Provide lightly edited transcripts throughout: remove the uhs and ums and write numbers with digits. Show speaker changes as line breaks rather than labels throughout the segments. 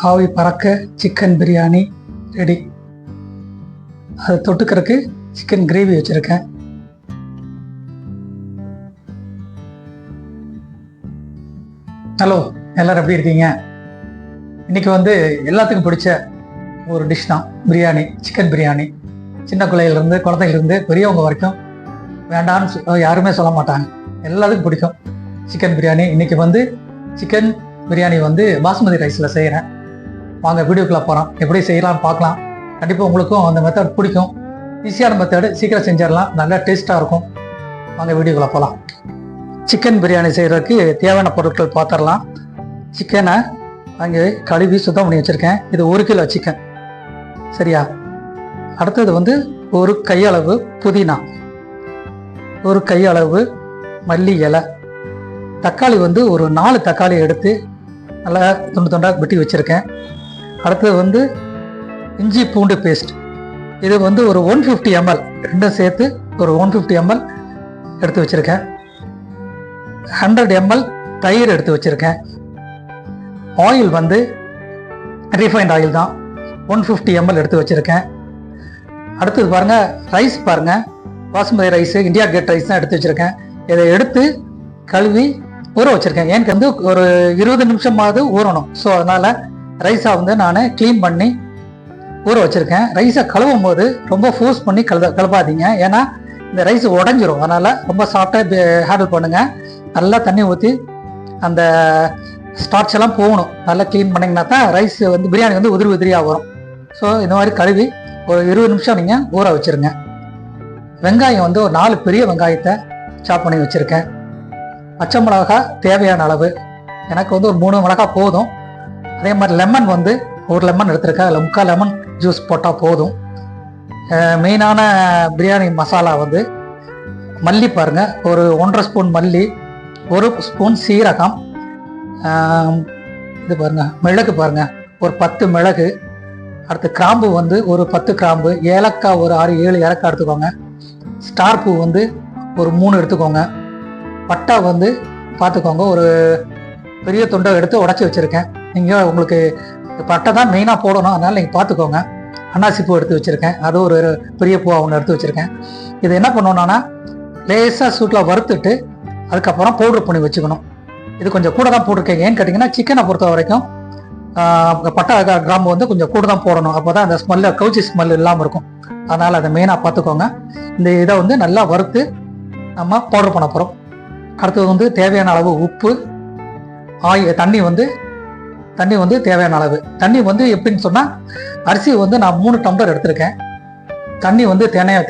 ஆவி பறக்க chicken biryani ready. அதை தொட்டுக்கிறதுக்கு சிக்கன் கிரேவி வச்சுருக்கேன். ஹலோ, எல்லோரும் எப்படி இருக்கீங்க? இன்றைக்கி எல்லாத்துக்கும் பிடிச்ச ஒரு டிஷ் தான் பிரியாணி, சிக்கன் பிரியாணி. சின்ன பிள்ளையிலேருந்து குழந்தையிலேருந்து பெரியவங்க வரைக்கும் வேண்டான்னு யாருமே சொல்ல மாட்டாங்க, எல்லாத்துக்கும் பிடிக்கும் சிக்கன் பிரியாணி. இன்றைக்கி சிக்கன் பிரியாணி பாஸ்மதி ரைஸில் செய்கிறேன். வாங்க வீடியோக்குள்ளே போகிறோம், எப்படி செய்யலாம்னு பார்க்கலாம். கண்டிப்பாக உங்களுக்கும் அந்த மெத்தட் பிடிக்கும். ஈஸியான மெத்தடு, சீக்கிரம் செஞ்சிடலாம், நல்லா டேஸ்ட்டாக இருக்கும். வாங்க வீடியோக்குள்ளே போகலாம். சிக்கன் பிரியாணி செய்கிறதுக்கு தேவையான பொருட்கள் பார்த்துடலாம். சிக்கனை அங்கே கழுவி சுத்தம் பண்ணி வச்சுருக்கேன். இது 1 கிலோ சிக்கன், சரியா? அடுத்தது ஒரு கையளவு புதினா, ஒரு கையளவு மல்லி இலை, தக்காளி ஒரு 4 தக்காளி எடுத்து நல்லா துண்டு துண்டாக வெட்டி வச்சுருக்கேன். அடுத்தது இஞ்சி பூண்டு பேஸ்ட். இது ஒரு 150 ml, ரெண்டும் சேர்த்து ஒரு 150 ml எடுத்து வச்சுருக்கேன். 100 ml தயிர் எடுத்து வச்சுருக்கேன். ஆயில் ரீஃபைண்ட் ஆயில் தான், 150 ml எடுத்து வச்சுருக்கேன். அடுத்தது பாருங்கள், ரைஸ் பாருங்கள், basmati rice, India gate rice தான் எடுத்து வச்சுருக்கேன். இதை எடுத்து கழுவி ஊற வச்சுருக்கேன். எனக்கு ஒரு 20 நிமிஷமாவது ஊறணும். ஸோ அதனால் ரைஸை நான் க்ளீன் பண்ணி ஊற வச்சுருக்கேன். ரைஸை கழுவும் போது ரொம்ப ஃபோர்ஸ் பண்ணி கழுவாதீங்க, ஏன்னா இந்த ரைஸ் உடஞ்சிரும். அதனால் ரொம்ப சாஃப்டாக ஹேண்டில் பண்ணுங்கள். நல்லா தண்ணி ஊற்றி அந்த ஸ்டார்ச் எல்லாம் போகணும். நல்லா க்ளீன் பண்ணிங்கன்னா தான் ரைஸ் பிரியாணி உதிரி உதிரியாக வரும். ஸோ இந்த மாதிரி கழுவி ஒரு 20 நிமிஷம் நீங்கள் ஊற வச்சுருங்க. வெங்காயம் ஒரு 4 பெரிய வெங்காயத்தை சாப் பண்ணி வச்சுருக்கேன். பச்சை மிளகா தேவையான அளவு, எனக்கு ஒரு 3 மிளகா போதும். அதே மாதிரி லெமன் 1 லெமன் எடுத்துருக்கேன். அதில் 3/4 லெமன் ஜூஸ் போட்டால் போதும். மெயினான பிரியாணி மசாலா மல்லி பாருங்கள், ஒரு 1.5 ஸ்பூன் மல்லி, 1 ஸ்பூன் சீரகம், இது பாருங்கள் மிளகு பாருங்கள், ஒரு 10 மிளகு. அடுத்து கிராம்பு ஒரு 10 கிராம்பு, ஏலக்காய் ஒரு 6-7 ஏலக்காய் எடுத்துக்கோங்க. ஸ்டார் பூ ஒரு 3 எடுத்துக்கோங்க. பட்டை பார்த்துக்கோங்க, ஒரு பெரிய துண்டை எடுத்து உடச்சி வச்சுருக்கேன். நீங்கள் உங்களுக்கு பட்டை தான் மெயினாக போடணும், அதனால் நீங்கள் பார்த்துக்கோங்க. அன்னாசி பூ எடுத்து வச்சுருக்கேன், அது ஒரு பெரிய பூவாக ஒன்று எடுத்து வச்சுருக்கேன். இது என்ன பண்ணணுன்னா லேசாக சூட்டில் வறுத்துட்டு அதுக்கப்புறம் பவுடர் பண்ணி வச்சுக்கணும். இது கொஞ்சம் கூட தான் போட்டிருக்கேன். ஏன்னு கேட்டிங்கன்னா சிக்கனை பொறுத்த வரைக்கும் பட்டை கிராம்பு கொஞ்சம் கூட தான் போடணும். அப்போ தான் அந்த ஸ்மெல்லு, கவுச்சி ஸ்மெல் இல்லாமல் இருக்கும். அதனால் அதை மெயினாக பார்த்துக்கோங்க. இந்த இதை நல்லா வறுத்து நம்ம பவுடர் பண்ண போகிறோம். அடுத்தது தேவையான அளவு உப்பு, தண்ணி தண்ணி தேவையான அளவு. தண்ணி எப்படின்னு சொன்னால், அரிசி நான் 3 டம்ளர் எடுத்திருக்கேன். தண்ணி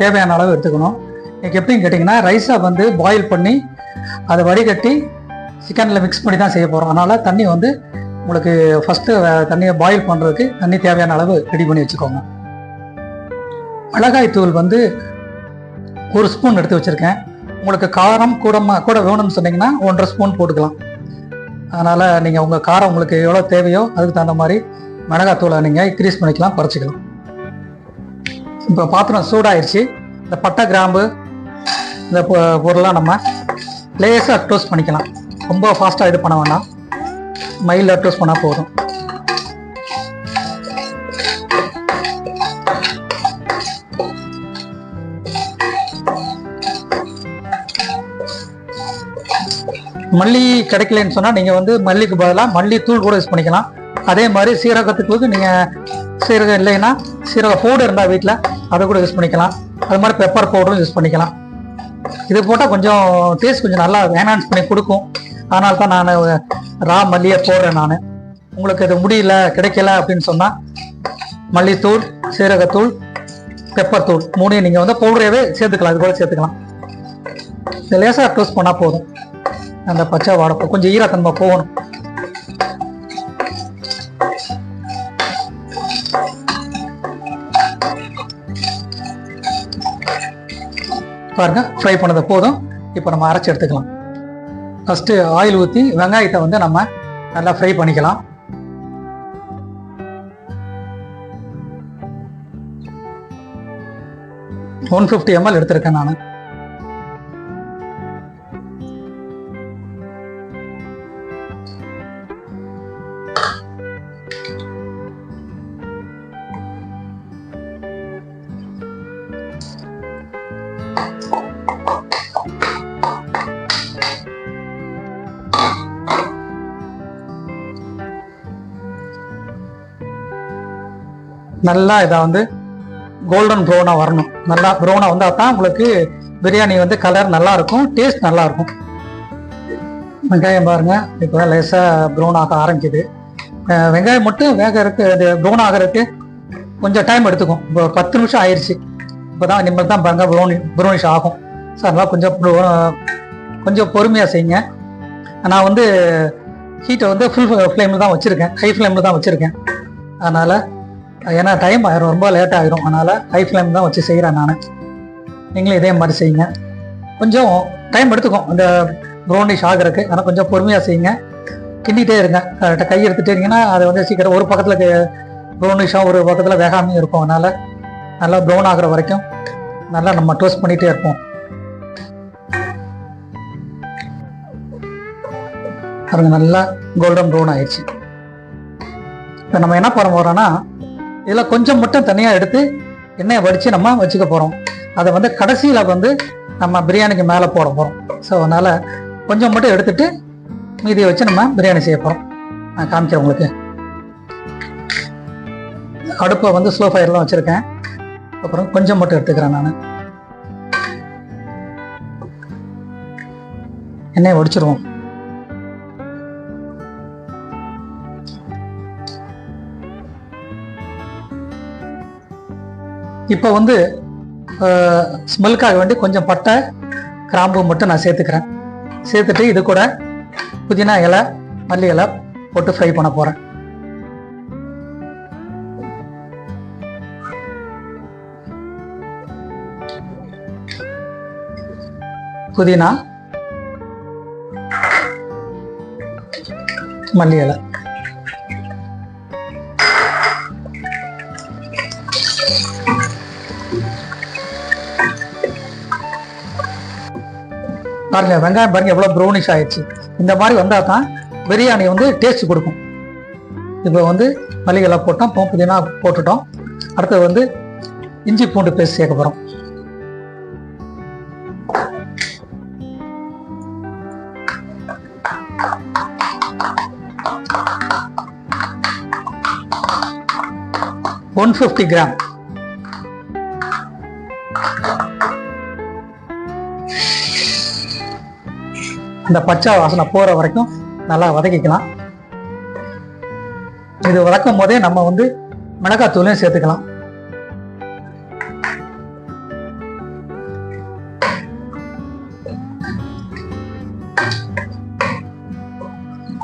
தேவையான அளவு எடுத்துக்கணும். எனக்கு எப்படின்னு கேட்டிங்கன்னா, ரைஸை பாயில் பண்ணி அதை வடிகட்டி சிக்கனில் மிக்ஸ் பண்ணி தான் செய்ய போகிறோம். அதனால் தண்ணி உங்களுக்கு ஃபஸ்ட்டு தண்ணியை பாயில் பண்ணுறதுக்கு தண்ணி தேவையான அளவு ரெடி பண்ணி வச்சுக்கோங்க. மிளகாய் தூள் 1 ஸ்பூன் எடுத்து வச்சுருக்கேன். உங்களுக்கு காரம் கூட வேணும்னு சொன்னீங்கன்னா 1.5 ஸ்பூன் போட்டுக்கலாம். அதனால் நீங்கள் உங்கள் காரம் உங்களுக்கு எவ்வளோ தேவையோ அதுக்கு தகுந்த மாதிரி மிளகாத்தூளை நீங்கள் இன்க்ரீஸ் பண்ணிக்கலாம், குறைச்சிக்கலாம். இப்போ பாத்திரம் சூடாகிடுச்சு. இந்த பட்டை கிராம்பு இந்த பொருளாக நம்ம லேசாக டோஸ்ட் பண்ணிக்கலாம். ரொம்ப ஃபாஸ்ட்டாக இது பண்ண வேண்டாம், மைல்டாக டோஸ்ட் பண்ணால் போதும். மல்லி கிடைக்கலன்னு சொன்னால் நீங்கள் மல்லிக்கு பதிலாக மல்லி தூள் கூட யூஸ் பண்ணிக்கலாம். அதே மாதிரி சீரகத்துக்கு நீங்கள் சீரகம் இல்லைன்னா சீரக பவுடர் இருந்தால் வீட்டில் அதை கூட யூஸ் பண்ணிக்கலாம். அது மாதிரி பெப்பர் பவுடரும் யூஸ் பண்ணிக்கலாம். இது போட்டால் கொஞ்சம் டேஸ்ட் கொஞ்சம் நல்லா என்ஹான்ஸ் பண்ணி கொடுக்கும். அதனால தான் நான் ரா மல்லியை போடுறேன். நான் உங்களுக்கு இது முடியல, கிடைக்கல அப்படின்னு சொன்னால் மல்லித்தூள், சீரகத்தூள், பெப்பர் தூள் 3 நீங்கள் பவுடராகவே சேர்த்துக்கலாம். இது கூட சேர்த்துக்கலாம். இந்த லேசாக டோஸ்ட் பண்ணால் போதும். அந்த பச்சை வாடை கொஞ்சம் ஈரத்தன்மை போகணும். பாருங்க, ஃப்ரை பண்ணது போதும். இப்போ நம்ம அரைச்சி எடுத்துக்கலாம். ஃபஸ்ட்டு ஆயில் ஊற்றி வெங்காயத்தை நம்ம நல்லா ஃப்ரை பண்ணிக்கலாம். $150 ml எடுத்திருக்கேன் நான். நல்லா இதை வந்து கோல்டன் ப்ரௌனாக வரணும். நல்லா ப்ரௌனாக வந்தால் தான் உங்களுக்கு பிரியாணி வந்து கலர் நல்லா இருக்கும், டேஸ்ட் நல்லா இருக்கும். வெங்காயம் பாருங்க இப்போ லேசாக ப்ரௌன் ஆக ஆரம்பிக்குது. வெங்காயம் மட்டும் வேகிறதுக்கு அது ப்ரௌன் ஆகிறதுக்கு கொஞ்சம் டைம் எடுத்துக்கும். இப்போ 10 நிமிஷம் ஆயிடுச்சு. இப்போ தான் இனிமேல் தான் பாருங்க ப்ரௌனிஷ் ஆகும். ஸோ அதனால் கொஞ்சம் பொறுமையாக செய்யுங்க. நான் வந்து ஹீட்டை வந்து ஃபுல் ஃப்ளேமில் தான் வச்சுருக்கேன், ஹை ஃப்ளேமில் தான் வச்சுருக்கேன். அதனால் ஏன்னா டைம் ஆயிரும், ரொம்ப லேட் ஆகிரும். அதனால் ஹை ஃப்ளேம் தான் வச்சு செய்கிறேன் நான். நீங்களும் இதே மாதிரி செய்யுங்க. கொஞ்சம் டைம் எடுத்துக்கும் அந்த ப்ரௌனிஷ் ஆகிறதுக்கு. ஆனால் கொஞ்சம் பொறுமையாக செய்யுங்க. கிண்டிகிட்டே இருங்க. கரெக்டாக கை எடுத்துகிட்டே இருந்தீங்கன்னா அதை வந்து சீக்கிரம் ஒரு பக்கத்தில் ப்ரௌனிஷாக ஒரு பக்கத்தில் வேகாமையும் இருக்கும். அதனால் நல்லா ப்ரௌன் ஆகிற வரைக்கும் நல்லா நம்ம டோஸ்ட் பண்ணிகிட்டே இருப்போம். பாருங்க நல்லா கோல்டன் ப்ரௌன் ஆயிடுச்சு. இப்போ நம்ம என்ன பண்ண போகிறோம்னா இதில் கொஞ்சம் மட்டும் தனியாக எடுத்து எண்ணெயை வடித்து நம்ம வச்சுக்க போகிறோம். அதை வந்து கடைசியில் வந்து நம்ம பிரியாணிக்கு மேலே போட போகிறோம். ஸோ அதனால் கொஞ்சம் மட்டும் எடுத்துட்டு மீதியை வச்சு நம்ம பிரியாணி செய்ய போகிறோம். நான் காமிக்கிறேன் உங்களுக்கு. அடுப்பை வந்து ஸ்லோ ஃபயர்லாம் வச்சுருக்கேன். அப்புறம் கொஞ்சம் மட்டும் எடுத்துக்கிறேன் நான். எண்ணெயை வடிச்சிருவோம். இப்போ வந்து ஸ்மெல்லுக்காக வேண்டி கொஞ்சம் பட்டை கிராம்பு மட்டும் நான் சேர்த்துக்கிறேன். சேர்த்துட்டு இது கூட புதினா இலை மல்லி இலை போட்டு ஃப்ரை பண்ண போகிறேன். புதினா மல்லி இலை பாருங்க. வெங்காயம் பாருங்க எவ்வளோ ப்ரௌனிஷ் ஆயிடுச்சு. இந்த மாதிரி வந்தால் தான் பிரியாணி வந்து டேஸ்ட் கொடுக்கும். இப்போ வந்து மல்லிகை போட்டோம், புதினா போட்டுட்டோம். அடுத்தது வந்து இஞ்சி பூண்டு பேஸ்ட் சேர்க்க போகிறோம். $150 கிராம். இந்த பச்சை வாசனை போகிற வரைக்கும் நல்லா வதக்கிக்கலாம். இது வதக்கும் போதே நம்ம வந்து மிளகாத்தூளையும் சேர்த்துக்கலாம்.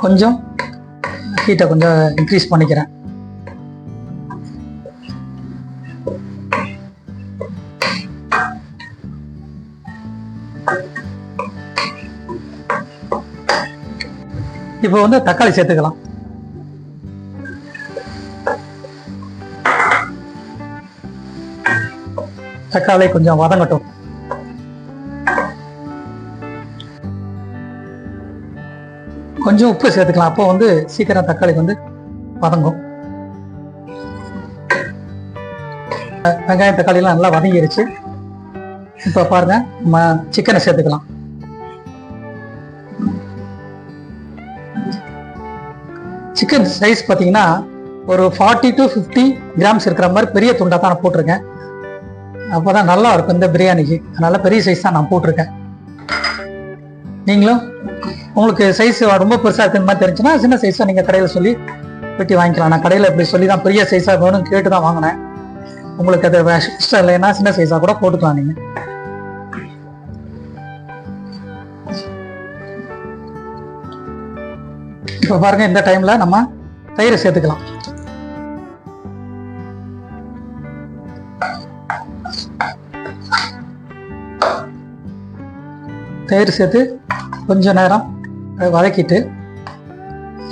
கொஞ்சம் ஹீட்டை கொஞ்சம் இன்க்ரீஸ் பண்ணிக்கிறேன். இப்போ வந்து தக்காளி சேர்த்துக்கலாம். தக்காளி கொஞ்சம் வதங்கட்டும். கொஞ்சம் உப்பு சேர்த்துக்கலாம். அப்போ வந்து சீக்கிரம் தக்காளி வந்து வதங்கும். வெங்காயம் தக்காளிலாம் நல்லா வதங்கிருச்சு. இப்போ பாருங்க நம்ம சிக்கனை சேர்த்துக்கலாம். சிக்கன் சைஸ் பார்த்தீங்கன்னா ஒரு 40 to 50 கிராம்ஸ் இருக்கிற மாதிரி பெரிய துண்டாக தான் நான் போட்டிருக்கேன். அப்போ தான் நல்லா இருக்கும் இந்த பிரியாணிக்கு. அதனால பெரிய சைஸ் தான் நான் போட்டிருக்கேன். நீங்களும் உங்களுக்கு சைஸ் ரொம்ப பெருசாக இருக்கிற மாதிரி தெரிஞ்சுன்னா சின்ன சைஸாக நீங்கள் கடையில் சொல்லி வெட்டி வாங்கிக்கலாம். நான் கடையில் இப்படி சொல்லி தான் பெரிய சைஸாக வேணும்னு கேட்டு தான் வாங்கினேன். உங்களுக்கு அது இஷ்டம் இல்லைன்னா சின்ன சைஸாக கூட போட்டுக்கலாம் நீங்கள். இப்போ பாருங்க இந்த டைம்ல நம்ம தயிரை சேர்த்துக்கலாம். தயிர் சேர்த்து கொஞ்ச நேரம் வதக்கிட்டு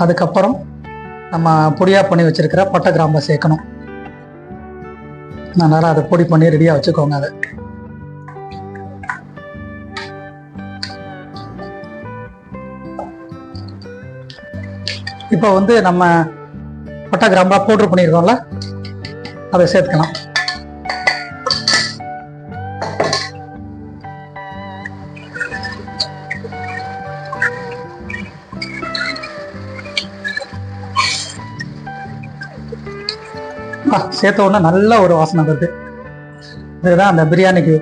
அதுக்கப்புறம் நம்ம பொடியாக பண்ணி வச்சிருக்கிற பட்டை கிராம்பை சேர்க்கணும். அதனால அதை பொடி பண்ணி ரெடியாக வச்சுக்கோங்க. அதை இப்போ வந்து நம்ம பட்டை கிராம்பா பவுடர் பண்ணியிருக்கோம்ல அதை சேர்த்துக்கலாம். சேர்த்த உடனே நல்ல ஒரு வாசனை வருது. இதுதான் அந்த பிரியாணிக்கு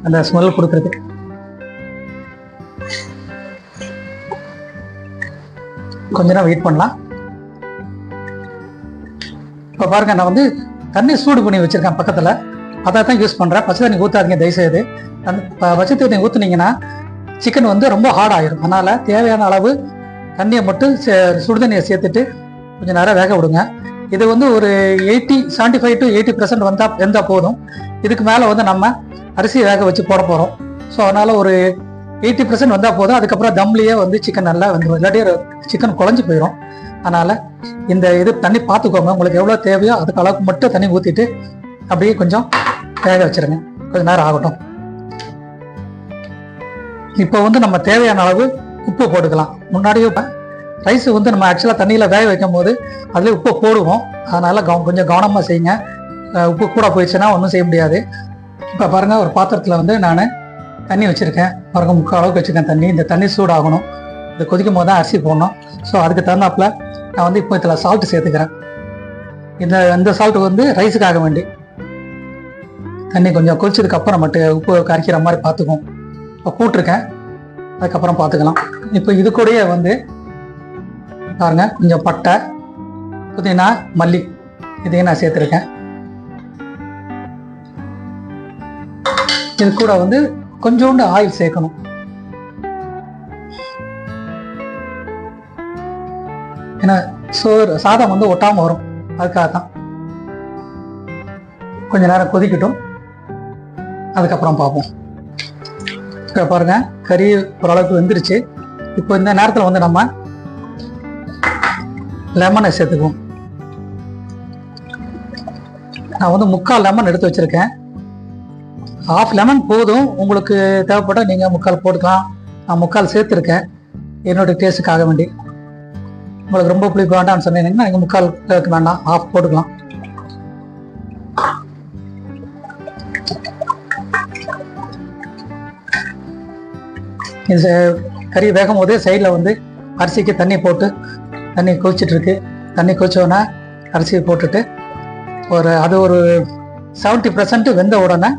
அந்த ஸ்மெல் கொடுக்குறது. கொஞ்ச நேரம் வெயிட் பண்ணலாம். இப்போ பாருங்க, நான் வந்து தண்ணி சூடு பண்ணி வச்சிருக்கேன் பக்கத்தில். அதை தான் யூஸ் பண்ணுறேன். பச்சை தண்ணி ஊற்றாதீங்க தயவுசெய்து. பச்சை தண்ணி ஊற்றுனீங்கன்னா சிக்கன் வந்து ரொம்ப ஹார்ட் ஆகிடும். அதனால் தேவையான அளவு தண்ணியை மட்டும் சுடுதண்ணியை சேர்த்துட்டு கொஞ்சம் நேரம் வேக விடுங்க. இது வந்து ஒரு 75 to 80% வெந்தால் போதும். இதுக்கு மேலே வந்து நம்ம அரிசி வேக வச்சு போட போகிறோம். ஸோ அதனால் ஒரு 80% வந்தால் போதும். அதுக்கப்புறம் தம்லேயே வந்து சிக்கன் நல்லா வந்துடும், இல்லாட்டி சிக்கன் குழஞ்சி போயிடும். அதனால் இந்த இது தண்ணி பார்த்துக்கோங்க. உங்களுக்கு எவ்வளோ தேவையோ அதுக்கு அளவுக்கு மட்டும் தண்ணி ஊற்றிட்டு அப்படியே கொஞ்சம் வேக வச்சுருங்க. கொஞ்சம் நேரம் ஆகட்டும். இப்போ வந்து நம்ம தேவையான அளவு உப்பு போட்டுக்கலாம். முன்னாடியே ரைஸ் வந்து நம்ம ஆக்சுவலாக தண்ணியில் வேக வைக்கும் போது அதுலேயே உப்பு போடுவோம். அதனால் கொஞ்சம் கவனமாக செய்யுங்க. உப்பு கூட போயிடுச்சுன்னா ஒன்றும் செய்ய முடியாது. இப்போ பாருங்கள், ஒரு பாத்திரத்தில் வந்து நான் தண்ணி வச்சுருக்கேன். பாருங்க, 3/4 அளவுக்கு வச்சுருக்கேன் தண்ணி. இந்த தண்ணி சூடாகணும். இது கொதிக்கும் போது தான் அரிசி போடணும். ஸோ அதுக்கு தகுந்தாப்பில் நான் வந்து இப்போ இதில் சால்ட்டு சேர்த்துக்கிறேன். இந்த சால்ட்டு வந்து ரைஸுக்காக வேண்டி. தண்ணி கொஞ்சம் கொதிச்சதுக்கு அப்புறம் மட்டும் உப்பு கரைக்கிற மாதிரி பார்த்துக்கும். இப்போ போட்டிருக்கேன், அதுக்கப்புறம் பார்த்துக்கலாம். இப்போ இது கூடயே வந்து பாருங்க, கொஞ்சம் பட்டை, புதினா, மல்லி இதையும் நான் சேர்த்துருக்கேன். இது கூட வந்து கொஞ்சோண்டு ஆயில் சேர்க்கணும். ஏன்னா சாதம் வந்து ஒட்டாம வரும், அதுக்காக தான். கொஞ்ச நேரம் கொதிக்கட்டும், அதுக்கப்புறம் பார்ப்போம். இப்போ பாருங்க, கறி ஓரளவுக்கு வெந்துருச்சு. இப்போ இந்த நேரத்தில் வந்து நம்ம லெமனை சேர்த்துக்குவோம். நான் வந்து 3/4 லெமன் எடுத்து வச்சிருக்கேன். 1/2 லெமன் போதும். உங்களுக்கு தேவைப்பட்ட நீங்கள் 3/4 போட்டுக்கலாம். நான் 3/4 சேர்த்துருக்கேன் என்னோட டேஸ்ட்டுக்காக வேண்டி. உங்களுக்கு ரொம்ப புளிப்பு வேண்டாம்னு சொன்னீங்கன்னா நீங்கள் 3/4 வேண்டாம், 1/2 போட்டுக்கலாம். இது கறி வேகும் போது சைடில் வந்து அரிசிக்கு தண்ணி போட்டு, தண்ணி கொதிச்சிட்ருக்கு. தண்ணி கொதிச்சோடனே அரிசியை போட்டுட்டு அது ஒரு 70% வெந்த உடனே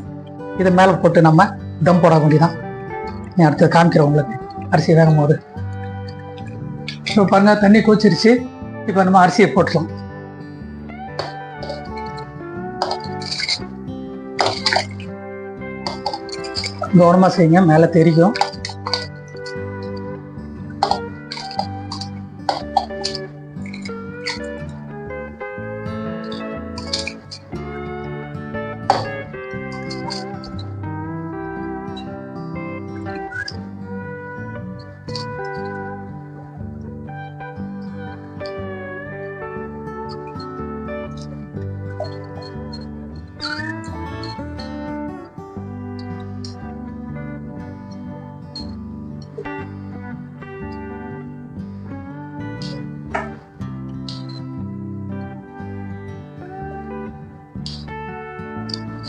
இது மேலே போட்டு நம்ம தம் போட வேண்டியதான். நீ அடுத்து காமிக்கிறேன் உங்களுக்கு அரிசி வேகும் போது. இப்போ பாருங்க, தண்ணி கொதிச்சிருச்சு. இப்போ நம்ம அரிசியை போட்டுக்கலாம். கவனமாக செய்யுங்க, மேலே தெரியும்.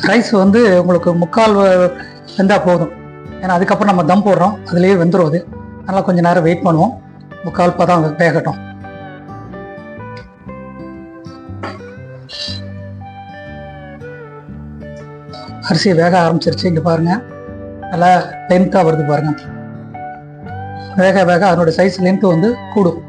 ரைஸ் வந்து உங்களுக்கு 3/4 வெந்தால் போதும். ஏன்னா அதுக்கப்புறம் நம்ம தம் போடுறோம், அதுலேயே வெந்துடும். அது அதனால் கொஞ்சம் நேரம் வெயிட் பண்ணுவோம். 3/4 பதம் வேகட்டும். அரிசி வேக ஆரம்பிச்சிருச்சு. இங்கே பாருங்கள், நல்லா லென்த்தாக வருது பாருங்க. வேக வேக அதனோட சைஸ் லென்த்து வந்து கூடும்.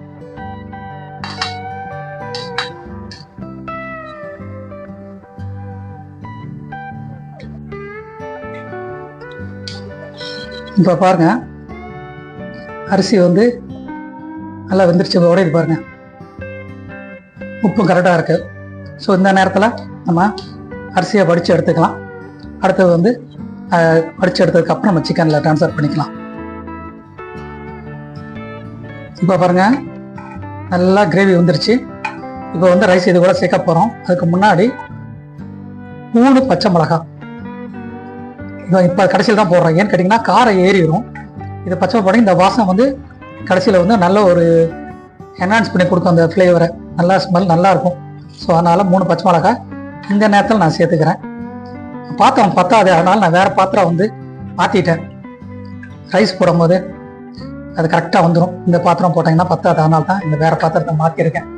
இப்போ பாருங்க, அரிசி வந்து நல்லா வெந்துருச்சு. உடையுது பாருங்க, உப்பும் கரெக்டாக இருக்கு. ஸோ இந்த நேரத்தில் நம்ம அரிசியை வடித்து எடுத்துக்கலாம். அடுத்தது வந்து வடித்து எடுத்ததுக்கப்புறம் நம்ம சிக்கனில் ட்ரான்ஸ்ஃபர் பண்ணிக்கலாம். இப்போ பாருங்க, நல்லா கிரேவி வந்துருச்சு. இப்போ வந்து ரைஸ் இது கூட சேர்க்க போகிறோம். அதுக்கு முன்னாடி 3 பச்சை மிளகாய் இப்போ கடைசியில் தான் போடுறோம். ஏன்னு கேட்டிங்கன்னா காரம் ஏறிடும். இதை பச்சை போட இந்த வாசம் வந்து கடைசியில் வந்து நல்ல ஒரு என்ஹான்ஸ் பண்ணி கொடுக்கும். அந்த ஃப்ளேவரை நல்லா ஸ்மெல் நல்லாயிருக்கும். ஸோ அதனால் 3 பச்சை மிளகாய் இந்த நேரத்தில் நான் சேர்த்துக்கிறேன். பாத்திரம் பத்தாது, அதனால் நான் வேறு பாத்திரம் வந்து மாற்றிட்டேன். ரைஸ் போடும்போது அது கரெக்டாக வந்துடும். இந்த பாத்திரம் போட்டிங்கன்னா பத்தாது, அதனால தான் இந்த வேறு பாத்திரத்தை மாற்றிருக்கேன்.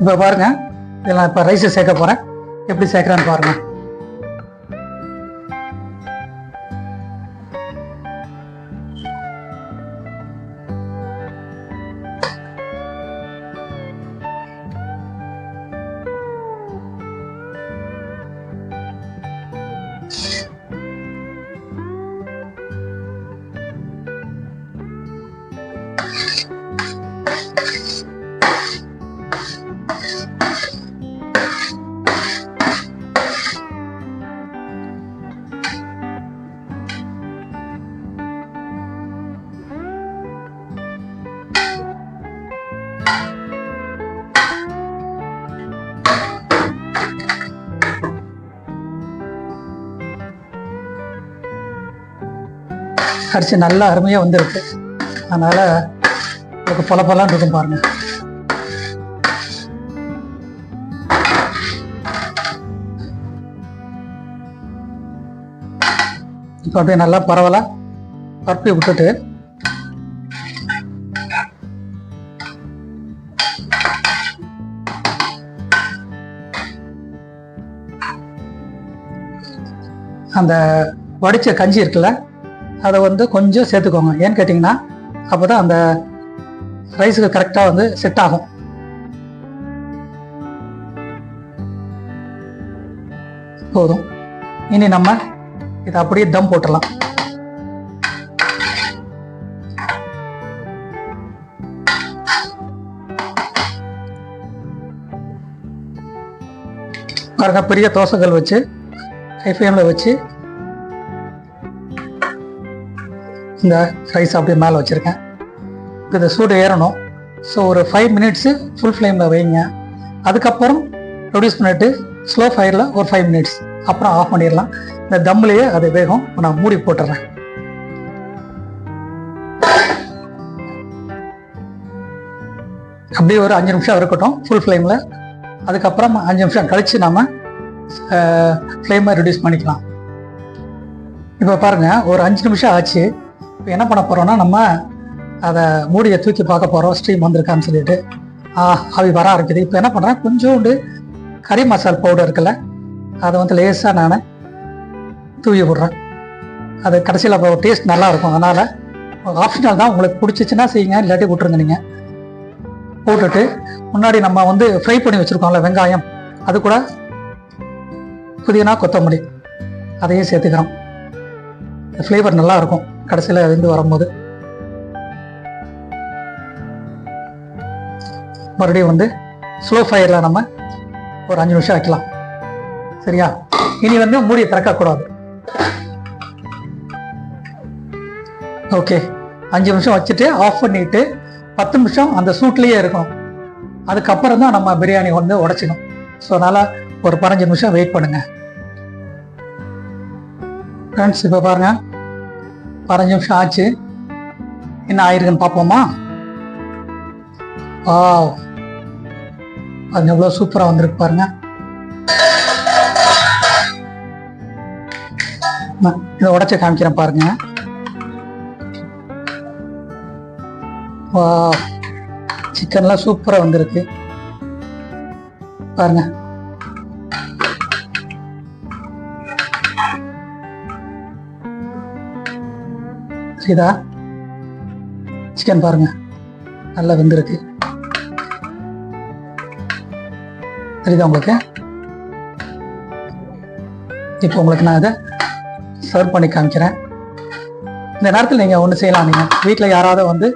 இப்போ பாருங்க, இதில் நான் இப்போ ரைஸை சேர்க்க போகிறேன். எப்படி சேர்க்குறேன்னு பாருங்க. அரிசி நல்லா அருமையாக வந்துருக்கு. அதனால் உங்களுக்கு பல பலான்னு இருக்கும் பாருங்க. இப்போ அப்படியே நல்லா பரவலாக பரப்பி விட்டுட்டு அந்த வடித்த கஞ்சி இருக்குல்ல, அதை வந்து கொஞ்சம் சேர்த்துக்கோங்க. ஏன்னு கேட்டிங்கன்னா அப்போ தான் அந்த ரைஸுக்கு கரெக்டாக வந்து செட் ஆகும். போதும். இனி நம்ம இதை அப்படியே தம் போட்டுடலாம். பாருங்க, பெரிய தோசைகள் வச்சு ஹை ஃப்ளேமில் வச்சு இந்த ரைஸ் அப்படியே மேலே வச்சுருக்கேன். இந்த சூடு ஏறணும். ஸோ ஒரு 5 மினிட்ஸு ஃபுல் ஃப்ளேமில் வைங்க. அதுக்கப்புறம் ப்ரொடியூஸ் பண்ணிவிட்டு ஸ்லோ ஃபயரில் ஒரு 5 மினிட்ஸ், அப்புறம் ஆஃப் பண்ணிடலாம். இந்த தம்லேயே அது வேகும். நான் மூடி போட்டுறேன். அப்படியே ஒரு 5 நிமிஷம் இருக்கட்டும் ஃபுல் ஃப்ளேமில். அதுக்கப்புறம் 5 நிமிஷம் கழித்து நம்ம ஃப்ளேமை ரெடியூஸ் பண்ணிக்கலாம். இப்போ பாருங்கள், ஒரு 5 நிமிஷம் ஆச்சு. இப்போ என்ன பண்ண போகிறோம்னா, நம்ம அதை மூடியை தூக்கி பார்க்க போகிறோம். ஸ்ட்ரீம் வந்திருக்கான்னு சொல்லிட்டு அவி வர ஆரம்பிக்குது. இப்போ என்ன பண்ணுறேன், கொஞ்சோண்டு கறி மசால் பவுடர் இருக்குல்ல, அதை வந்து லேசாக நான் தூவி விட்றேன். அது கடைசியில் அப்போ டேஸ்ட் நல்லாயிருக்கும். அதனால் ஆப்ஷனல் தான், உங்களுக்கு பிடிச்சிச்சின்னா செய்யுங்க, இல்லாட்டி விட்ருங்க. நீங்கள் போட்டுட்டு முன்னாடி நம்ம வந்து ஃப்ரை பண்ணி வச்சுருக்கோம்ல வெங்காயம், அது கூட புதினா கொத்தமல்லி அதையும் சேர்த்துக்கிறோம். ஃப்ளேவர் நல்லாயிருக்கும் கடைசியில் இருந்து வரும்போது. மறுபடியும் வந்து ஸ்லோ ஃபயரில் நம்ம ஒரு 5 நிமிஷம் வைக்கலாம். சரியா? இனி வந்து மூடியை திறக்கக்கூடாது. ஓகே, 5 நிமிஷம் வச்சுட்டு ஆஃப் பண்ணிட்டு 10 நிமிஷம் அந்த சூட்லேயே இருக்கணும். அதுக்கப்புறம் தான் நம்ம பிரியாணி வந்து உடைச்சிடும். ஸோ அதனால் ஒரு 15 நிமிஷம் வெயிட் பண்ணுங்கள் ஃப்ரெண்ட்ஸ். இப்போ பாருங்கள், 15 நிமிஷம் ஆச்சு. என்ன ஆயிருக்குன்னு பார்ப்போமா? அது எவ்வளோ சூப்பராக வந்திருக்கு பாருங்க. இதை உடச்சி காமிக்கிறேன் பாருங்க. சிக்கன்லாம் சூப்பராக வந்திருக்கு பாருங்க. சரிதா? சிக்கன் பாருங்க நல்லா வெந்திருக்கு. தெரியுதா உங்களுக்கு? இப்போ உங்களுக்கு நான் இதை சர்வ் பண்ணி காமிக்கிறேன். இந்த நேரத்தில் நீங்கள் ஒன்று செய்யலாம். நீங்கள் வீட்டில் யாராவது வந்து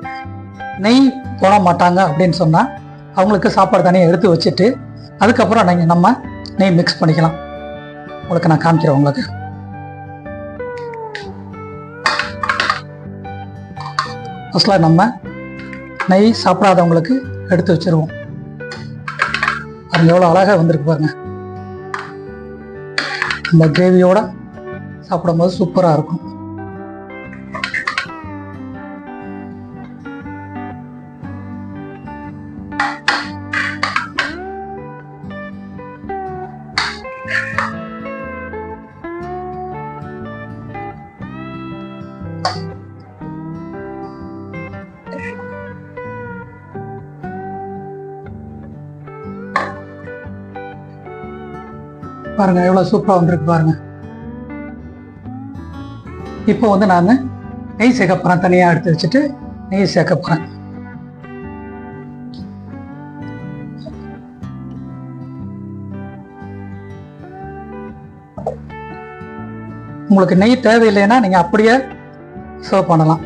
நெய் போட மாட்டாங்க அப்படின்னு சொன்னால் அவங்களுக்கு சாப்பாடு தனியாக எடுத்து வச்சுட்டு அதுக்கப்புறம் நீங்கள் நம்ம நெய் மிக்ஸ் பண்ணிக்கலாம். உங்களுக்கு நான் காமிக்கிறேன். உங்களுக்கு ஃபஸ்ட்டில் நம்ம நெய் சாப்பிடாதவங்களுக்கு எடுத்து வச்சுருவோம். அது எவ்வளோ அழகாக வந்திருக்கு பாருங்க. இந்த கிரேவியோட சாப்பிடும்போது சூப்பராக இருக்கும். பாருங்கள் எவ்வளோ சூப்பராக வந்திருக்கு பாருங்கள். இப்போ வந்து நான் நெய் சேர்க்க போகிறேன். தனியாக எடுத்து வச்சுட்டு நெய் சேர்க்க போகிறேன். உங்களுக்கு நெய் தேவையில்லைன்னா நீங்கள் அப்படியே சர்வ் பண்ணலாம்.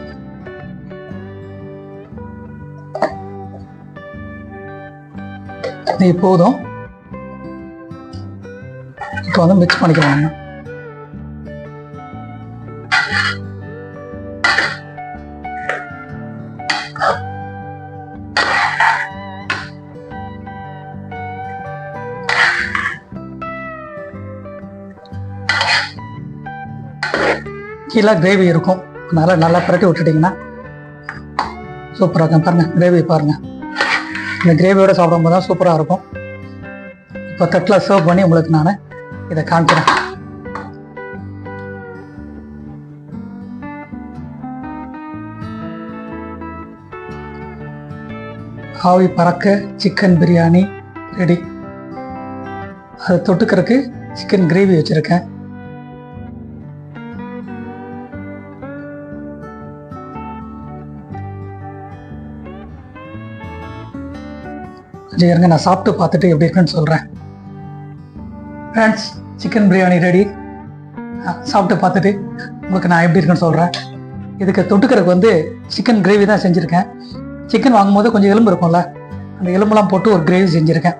நெய் போதும். இப்போ வந்து மிக்ஸ் பண்ணிக்கலாம். கீழே கிரேவி இருக்கும், அதனால் நல்லா பிரட்டி விட்டுட்டிங்கன்னா சூப்பராக இருக்கும். பாருங்கள் கிரேவி பாருங்கள். இந்த கிரேவியோட சாப்பிடும்போது தான் சூப்பராக இருக்கும். இப்போ தட்டில் சர்வ் பண்ணி உங்களுக்கு நான் இதை காமிக்கிறேன். ஆவி பறக்க சிக்கன் பிரியாணி ரெடி. அதை தொட்டுக்கிறதுக்கு சிக்கன் கிரேவி வச்சுருக்கேன். இருங்க, நான் சாப்பிட்டு பார்த்துட்டு எப்படி இருக்குன்னு சொல்கிறேன். Friends, chicken biryani ready. சாப்பிட்டு பார்த்துட்டு உங்களுக்கு நான் எப்படி இருக்குன்னு சொல்கிறேன். இதுக்கு தொட்டுக்கிறதுக்கு வந்து சிக்கன் கிரேவி தான் செஞ்சுருக்கேன். சிக்கன் வாங்கும்போது கொஞ்சம் எலும்பு இருக்கும்ல, அந்த எலும்புலாம் போட்டு ஒரு கிரேவி செஞ்சுருக்கேன்.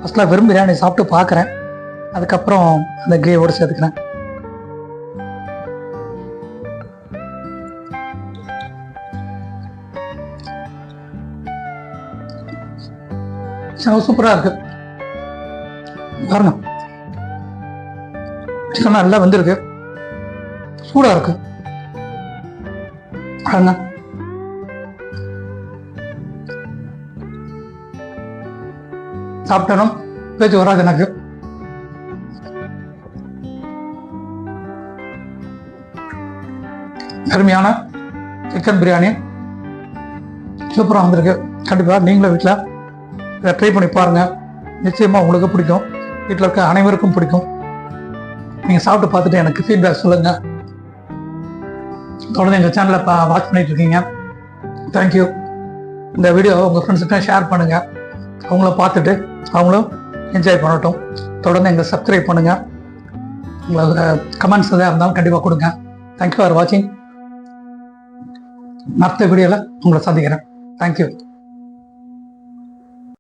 ஃபஸ்ட்டில் வெறும் பிரியாணி சாப்பிட்டு பார்க்குறேன், அதுக்கப்புறம் அந்த கிரேவியோடு சேர்த்துக்கிறேன். சூப்பராக இருக்கு பாருங்க. சிக்கன் நல்லா வந்திருக்கு, சூடாக இருக்கு பாருங்க. சாப்பிட்டனும் பேச்சு வராது எனக்கு. அருமையான சிக்கன் பிரியாணி சூப்பராக வந்திருக்கு. கண்டிப்பாக நீங்களும் வீட்டில் இதை ட்ரை பண்ணி பாருங்கள். நிச்சயமாக உங்களுக்கு பிடிக்கும், வீட்டில் இருக்க அனைவருக்கும் பிடிக்கும். நீங்கள் சாப்பிட்டு பார்த்துட்டு எனக்கு ஃபீட்பேக் சொல்லுங்கள். தொடர்ந்து எங்கள் சேனலை வாட்ச் பண்ணிட்டு இருக்கீங்க. தேங்க்யூ. இந்த வீடியோ உங்கள் ஃப்ரெண்ட்ஸுக்கும் ஷேர் பண்ணுங்கள். அவங்கள பார்த்துட்டு அவங்களும் என்ஜாய் பண்ணட்டும். தொடர்ந்து எங்களை சப்ஸ்கிரைப் பண்ணுங்கள். உங்களோட கமெண்ட்ஸ் எதாவது இருந்தாலும் கண்டிப்பாக கொடுங்க. தேங்க்யூ ஃபார் வாட்சிங். அடுத்த வீடியோவில் உங்களை சந்திக்கிறேன். தேங்க்யூ.